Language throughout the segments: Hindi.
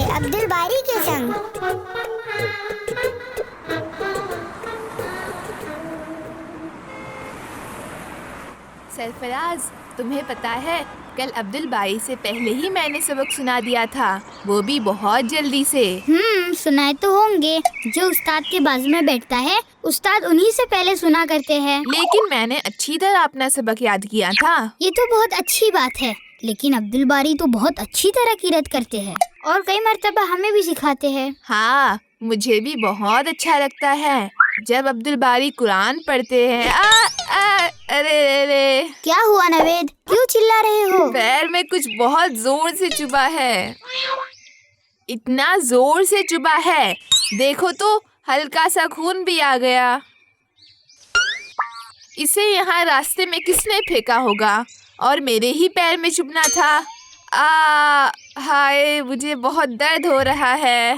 अब्दुल बारी के संग। सरफराज, तुम्हें पता है कल अब्दुल बारी से पहले ही मैंने सबक सुना दिया था, वो भी बहुत जल्दी से। सुनाए तो होंगे। जो उस्ताद के बाजू में बैठता है, उस्ताद उन्हीं से पहले सुना करते हैं। लेकिन मैंने अच्छी तरह अपना सबक याद किया था। ये तो बहुत अच्छी बात है, लेकिन अब्दुल बारी तो बहुत अच्छी तरह किरात करते हैं और कई मर्तबा हमें भी सिखाते हैं। हाँ, मुझे भी बहुत अच्छा लगता है जब अब्दुल बारी कुरान पढ़ते हैं। अरे क्या हुआ नवेद, क्यों चिल्ला रहे हो? पैर में कुछ बहुत जोर से चुभा है, इतना जोर से चुभा है, देखो तो हल्का सा खून भी आ गया। इसे यहाँ रास्ते में किसने फेंका होगा और मेरे ही पैर में चुभना था। हाय, मुझे बहुत दर्द हो रहा है।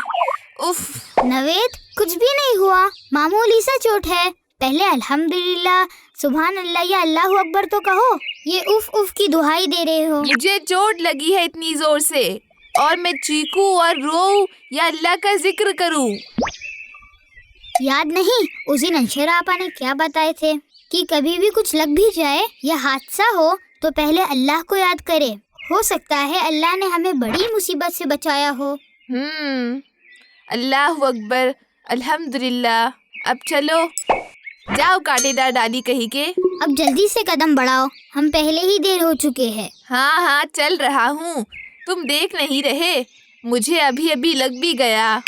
उफ। नवेद, कुछ भी नहीं हुआ, मामूली सा चोट है। पहले अल्हम्दुलिल्लाह, सुभान अल्लाह या अल्लाहु अकबर तो कहो। ये उफ उफ की दुहाई दे रहे हो। मुझे चोट लगी है इतनी जोर से और मैं चीखूं और रोऊं या अल्लाह का जिक्र करूं? याद नहीं उस दिन अंशर आपा ने क्या बताए थे कि कभी भी कुछ लग भी जाए या हादसा हो तो पहले अल्लाह को याद करे। हो सकता है अल्लाह ने हमें बड़ी मुसीबत से बचाया हो। अल्लाहु अकबर, अल्हम्दुलिल्लाह। अब चलो, जाओ कांटेदार डाली कहीं के। अब जल्दी से कदम बढ़ाओ, हम पहले ही देर हो चुके हैं। हाँ, चल रहा हूँ, तुम देख नहीं रहे, मुझे अभी अभी लग भी गया।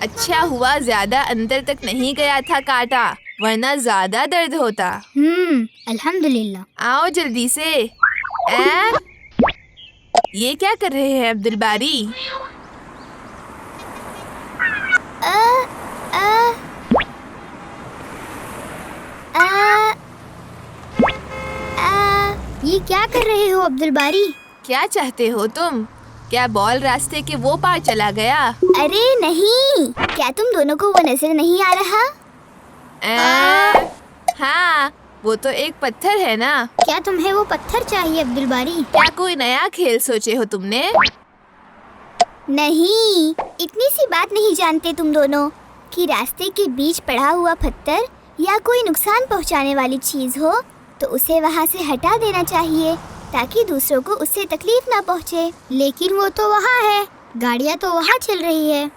अच्छा हुआ ज्यादा अंदर तक नहीं गया था कांटा, वरना ज्यादा दर्द होता। अल्हम्दुलिल्लाह। आओ जल्दी से। ये क्या कर रहे हैं अब्दुल बारी? ये क्या कर रहे हो अब्दुल बारी? क्या चाहते हो तुम? क्या बॉल रास्ते के वो पार चला गया? अरे नहीं, क्या तुम दोनों को वो नजर नहीं आ रहा? हाँ, वो तो एक पत्थर है ना। क्या तुम्हें वो पत्थर चाहिए अब्दुल बारी? क्या कोई नया खेल सोचे हो तुमने? नहीं, इतनी सी बात नहीं जानते तुम दोनों कि रास्ते के बीच पड़ा हुआ पत्थर या कोई नुकसान पहुंचाने वाली चीज हो तो उसे वहां से हटा देना चाहिए ताकि दूसरों को उससे तकलीफ ना पहुंचे। लेकिन वो तो वहाँ है, गाड़ियाँ तो वहाँ चल रही है,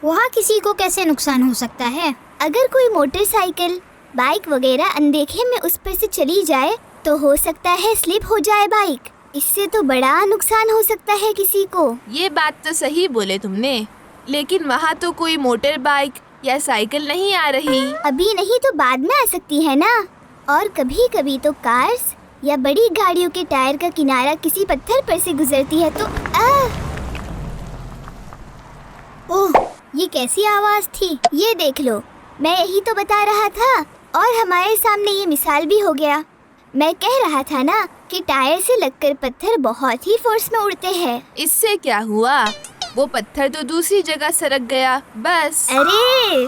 वहाँ किसी को कैसे नुकसान हो सकता है? अगर कोई मोटरसाइकिल, बाइक वगैरह अनदेखे में उस पर से चली जाए तो हो सकता है स्लिप हो जाए बाइक, इससे तो बड़ा नुकसान हो सकता है किसी को। ये बात तो सही बोले तुमने, लेकिन वहाँ तो कोई मोटर बाइक या साइकिल नहीं आ रही। अभी नहीं तो बाद में आ सकती है ना। और कभी कभी तो कार्स या बड़ी गाड़ियों के टायर का किनारा किसी पत्थर पर से गुजरती है तो ओह, ये कैसी आवाज थी? ये देख लो, मैं यही तो बता रहा था और हमारे सामने ये मिसाल भी हो गया। मैं कह रहा था ना कि टायर से लगकर पत्थर बहुत ही फोर्स में उड़ते हैं। इससे क्या हुआ? वो पत्थर तो दूसरी जगह सरक गया, बस। अरे,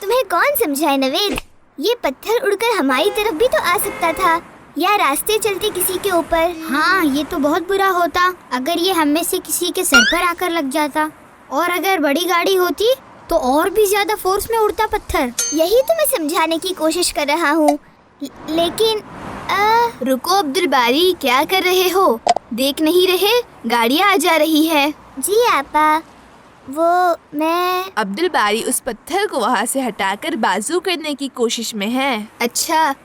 तुम्हें कौन समझाए नवेद? ये पत्थर उड़कर हमारी तरफ भी तो आ सकता था या रास्ते चलते किसी के ऊपर। हाँ, ये तो बहुत बुरा होता अगर ये हम में से किसी के सर पर आकर लग जाता। और अगर बड़ी गाड़ी होती तो और भी ज्यादा फोर्स में उड़ता पत्थर। यही तो मैं समझाने की कोशिश कर रहा हूँ, लेकिन रुको अब्दुल बारी, क्या कर रहे हो? देख नहीं रहे गाड़ियाँ आ जा रही है? जी आपा, वो मैं। अब्दुल बारी उस पत्थर को वहाँ से हटाकर बाजू करने की कोशिश में है। अच्छा,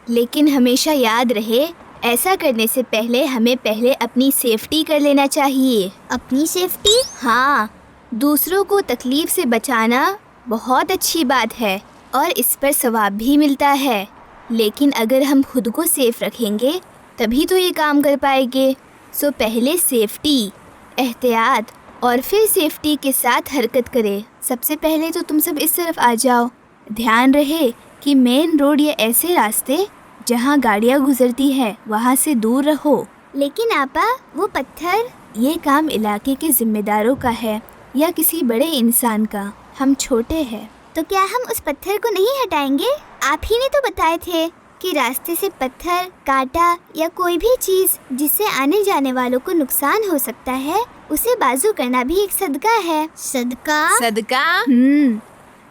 लेकिन हमेशा याद रहे, ऐसा करने से पहले हमें पहले अपनी सेफ्टी कर लेना चाहिए। अपनी सेफ्टी? हाँ, दूसरों को तकलीफ से बचाना बहुत अच्छी बात है और इस पर सवाब भी मिलता है। लेकिन अगर हम खुद को सेफ रखेंगे तभी तो ये काम कर पाएंगे। सो पहले सेफ्टी, एहतियात और फिर सेफ्टी के साथ हरकत करें। सबसे पहले तो तुम सब इस तरफ आ जाओ। ध्यान रहे कि मेन रोड या ऐसे रास्ते जहाँ गाड़ियाँ गुजरती है वहाँ से दूर रहो। लेकिन आपा, वो पत्थर? ये काम इलाके के जिम्मेदारों का है या किसी बड़े इंसान का, हम छोटे हैं। तो क्या हम उस पत्थर को नहीं हटाएंगे? आप ही ने तो बताए थे कि रास्ते से पत्थर, कांटा या कोई भी चीज जिससे आने जाने वालों को नुकसान हो सकता है, उसे बाजू करना भी एक सदका है। सदका? सदका?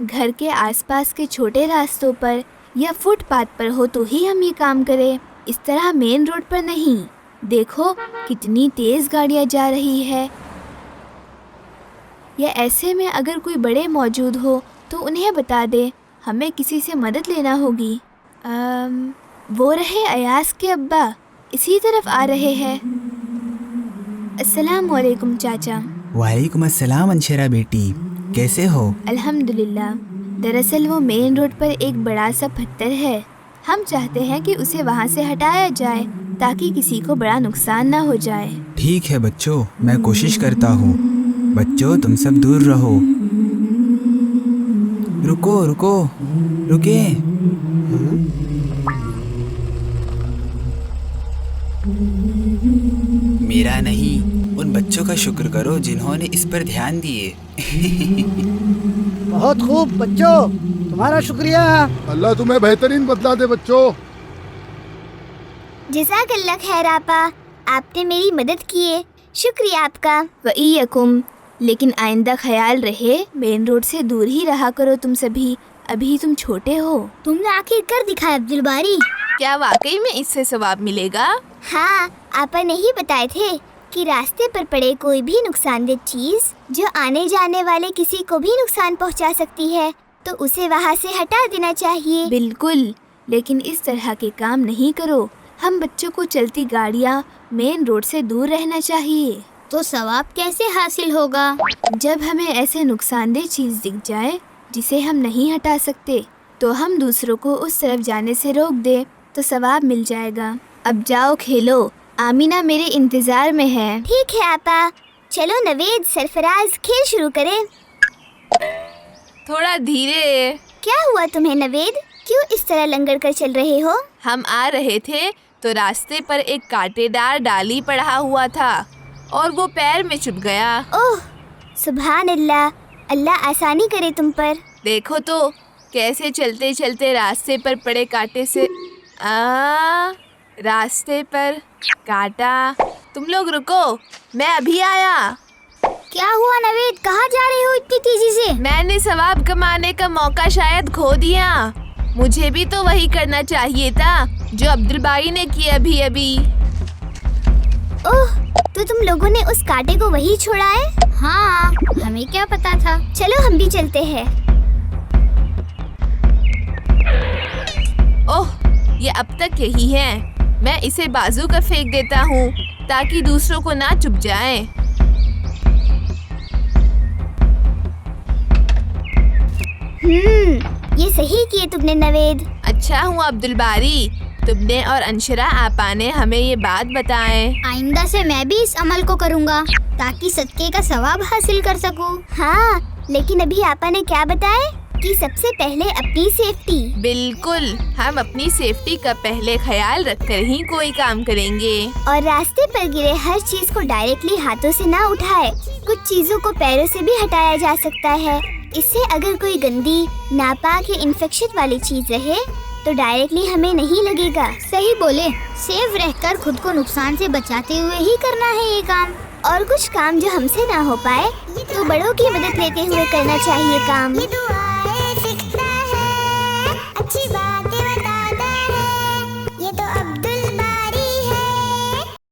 घर के आसपास के छोटे रास्तों पर या फुटपाथ पर हो तो ही हम ये काम करें, इस तरह मेन रोड पर नहीं। देखो कितनी तेज गाड़ियाँ जा रही है। या ऐसे में अगर कोई बड़े मौजूद हो तो उन्हें बता दे, हमें किसी से मदद लेना होगी। वो रहे अयास के अब्बा, इसी तरफ आ रहे हैं। अस्सलाम वालेकुम चाचा। वालेकुम अस्सलाम अंशरा बेटी, कैसे हो? अल्हम्दुलिल्लाह। दरअसल वो मेन रोड पर एक बड़ा सा पत्थर है, हम चाहते हैं कि उसे वहाँ से हटाया जाए ताकि किसी को बड़ा नुकसान ना हो जाए। ठीक है बच्चों, मैं कोशिश करता हूँ। बच्चों तुम सब दूर रहो। रुको रुको, रुके। मेरा नहीं, उन बच्चों का शुक्र करो जिन्होंने इस पर ध्यान दिए। बहुत खूब बच्चों, तुम्हारा शुक्रिया। अल्लाह तुम्हें बेहतरीन बदला दे बच्चों। जज़ाकल्लाह खैर आपा, आपने मेरी मदद किए, शुक्रिया आपका। वईयकुम। लेकिन आइंदा ख्याल रहे, मेन रोड से दूर ही रहा करो तुम सभी, अभी तुम छोटे हो। तुमने आखिर कर दिखाया अब्दुल बारी। क्या वाकई में इससे सवाब मिलेगा? हाँ, आपा ने ही बताए थे कि रास्ते पर पड़े कोई भी नुकसानदेह चीज जो आने जाने वाले किसी को भी नुकसान पहुंचा सकती है, तो उसे वहाँ से हटा देना चाहिए। बिल्कुल, लेकिन इस तरह के काम नहीं करो। हम बच्चों को चलती गाड़ियाँ, मेन रोड से दूर रहना चाहिए। तो सवाब कैसे हासिल होगा? जब हमें ऐसे नुकसानदेह चीज़ दिख जाए जिसे हम नहीं हटा सकते, तो हम दूसरों को उस तरफ जाने से रोक दे, तो सवाब मिल जाएगा। अब जाओ खेलो, आमीना मेरे इंतज़ार में है। ठीक है आपा, चलो नवेद, सरफराज, खेल शुरू करें। थोड़ा धीरे। क्या हुआ तुम्हें नवेद, क्यों इस तरह लंगड़ कर चल रहे हो? हम आ रहे थे तो रास्ते पर एक कांटेदार डाली पड़ा हुआ था और वो पैर में चुभ गया। ओह सुभान अल्लाह, अल्लाह आसानी करे तुम पर। देखो तो कैसे चलते चलते रास्ते पर पड़े कांटे से रास्ते पर कांटा। तुम लोग रुको, मैं अभी आया। क्या हुआ नवेद, कहाँ जा रहे हो इतनी तेजी से? मैंने सवाब कमाने का मौका शायद खो दिया। मुझे भी तो वही करना चाहिए था जो अब्दुल बारी ने किया अभी अभी। ओह, तो तुम लोगों ने उस कांटे को वही छोड़ा है? हाँ, हमें क्या पता था। चलो हम भी चलते हैं। ओह, ये अब तक यही है। मैं इसे बाजू का फेंक देता हूँ ताकि दूसरों को ना चुभ जाए। ये सही किए तुमने नवेद। अच्छा हुआ अब्दुल बारी, तुमने और अंशरा आपा ने हमें ये बात बताएं। आइंदा से मैं भी इस अमल को करूँगा ताकि सदके का सवाब हासिल कर सकूँ। हाँ, लेकिन अभी आपा ने क्या बताया कि सबसे पहले अपनी सेफ्टी। बिल्कुल, हम अपनी सेफ्टी का पहले ख्याल रखकर ही कोई काम करेंगे। और रास्ते पर गिरे हर चीज को डायरेक्टली हाथों से ना उठाए, कुछ चीजों को पैरों से भी हटाया जा सकता है। इससे अगर कोई गंदी, नापाक या इन्फेक्शन वाली चीज रहे तो डायरेक्टली हमें नहीं लगेगा। सही बोले, सेफ रहकर खुद को नुकसान से बचाते हुए ही करना है ये काम। और कुछ काम जो हमसे ना हो पाए तो बड़ों की मदद लेते हुए करना चाहिए काम।